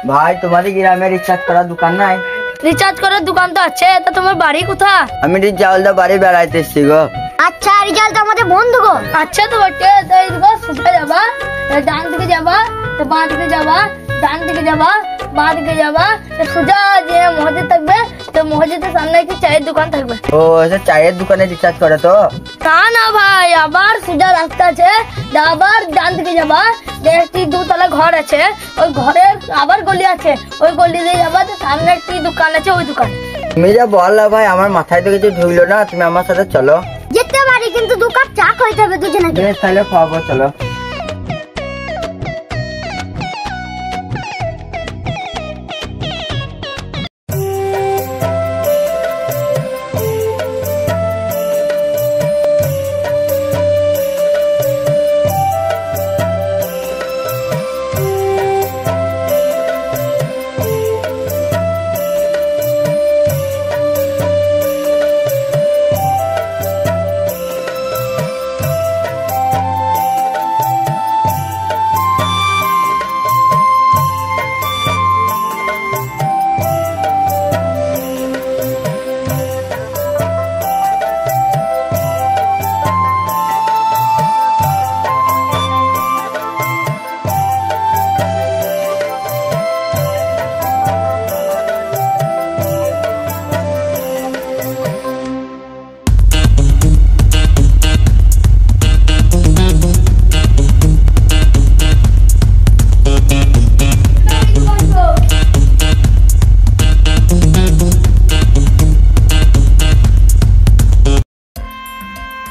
ভাই তোমাদের গ্রামে রিচার্জ করার দোকান নাই? রিচার্জ করার দোকান তো আছে, তা তোমার বাড়ি কোথায়? আমি রিচার্জটা বাড়ি বেড়াইতে এসছি গো। আচ্ছা, রিচার্জ আমাদের বন্ধু গো। আচ্ছা তো বটে, তাই গো সোজা যাবা, ডান দিকে যাবা, তো বাঁ দিকে যাবা, ডান দিকে যাবা, বাঁ দিকে যাবা, সোজা যে মসজিদ থাকবে, তো মসজিদের সামনে একটি চায়ের দোকান থাকবে। ও আচ্ছা, চায়ের দোকানে রিচার্জ করে তো? না না ভাই, আবার সোজা রাস্তা আছে, আবার ডান দিকে যাবা, একটি দুতলা ঘর আছে, ওই ঘরের আবার গলি আছে, ওই গলি দিয়ে যাবা, তো সামনে একটি দোকান আছে, ওই দোকান। তুমি যা বললা ভাই, আমার মাথায় তো কিছু ঢুকলো না, তুমি আমার সাথে চলো। যেতে পারি, কিন্তু দু কাপ চা খাইতে হবে দুজনে। বেশ, তাহলে খাওয়াবো, চলো।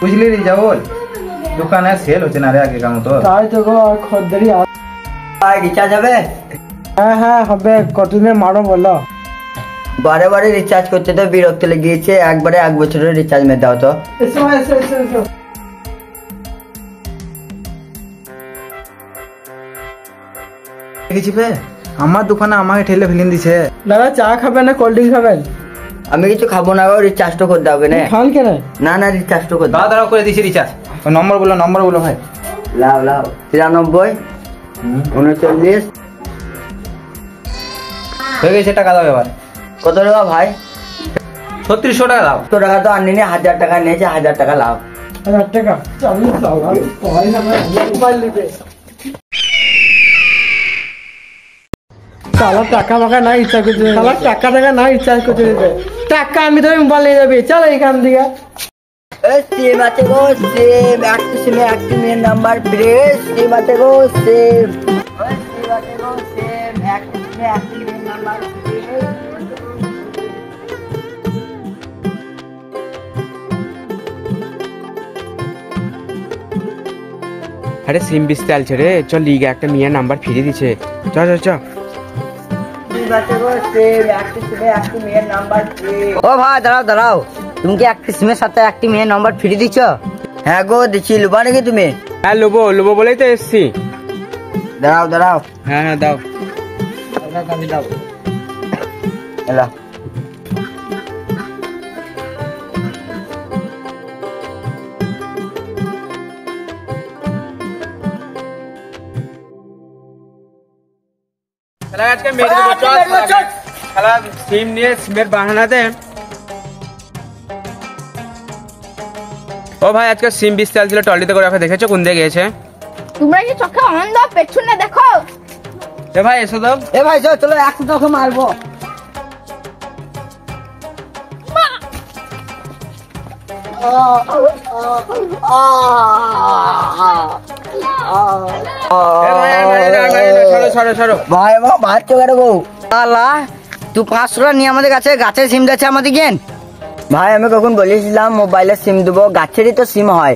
বুঝলি রিজাউল, দোকানে সেল হচ্ছে না রে আগেকার মতো। তাই তো গো, খদ্দেরি ভাই রিচার্জ হবে? হ্যাঁ হ্যাঁ হবে, কতদিনে মারো বলো। বারে বারে রিচার্জ করতে তো বিরক্ত লেগেছে, একবারে 1 বছরের রিচার্জ মেরে দাও তো। এসো এসো এসো এসো। দেখেছি বে, আমার দোকানে আমাকে ঠেলে ফেলিন দিছে। দাদা চা খাবেন না কোল্ড ড্রিঙ্ক খাবেন? আমি কিছু খাবো না গো, রিচার্জ তো করতে হবে না। খান কেন? না না, রিচার্জ তো করতে দাঁড়া হবে। দাঁড়া করে দিছি রিচার্জ। নম্বর বলো ভাই। লাও লাও, 93 39। হয়ে গেছে, টাকা দাও এবার। কত টাকা ভাই? 3600 টাকা দাও। তো টাকা তো আনিনি, 1000 টাকা নিয়েছে, 1000 টাকা লাও। 1000 টাকা? চালু চাও, পয়সা মোবাইল নিতে। সালা টাকা মাকা না ইচ্ছা করতে, সালা টাকা না ইচ্ছা করতে দিতে। টাকা আমি ধরে মোবাইল নিয়ে যাবি, চল এখান থেকে। সিম আছে গো, সিম একটি সিমে একটি মেয়ের নাম্বার ফ্রি। সিম আছে গো, সিম আছে গো, সিম একটি সিমে একটি মেয়ের নাম্বার ফ্রি। আরে সিম বিস্তে আলছে রে, চল লিগে একটা মেয়ের নাম্বার ফিরিয়ে দিছে, চ চ চ। ও ভাই দাঁড়াও দাঁড়াও, তুমি কি একটি সিমের সাথে একটি মেয়ের নাম্বার ফ্রি দিচ্ছ? হ্যাঁ গো দিচ্ছি, লুবা নাকি তুমি? হ্যাঁ লোবো বলেই তো এসছি। দাঁড়াও দাঁড়াও, হ্যাঁ হ্যাঁ দাও। দাও এলা। আজকে সিম নিয়ে সিমের বাহানাতে। ও ভাই, আজকে সিম বিস্তাল ছিল, টলিতে করে রাখা, দেখেছো কোন দিকে গিয়েছে? তোমরা কি চোখে অন্ধ, পেছনে দেখো। এ ভাই এসো তো। এ ভাই চলো, একটু তোকে মারবো। ভাই ভাত চোখে গো, তুই 500 টাকা নিয়ে আমাদের কাছে গাছের সিম যাচ্ছে আমাদের কেন? ভাই আমি কখন বলেছিলাম মোবাইলের সিম দেবো? গাছেরই তো সিম হয়।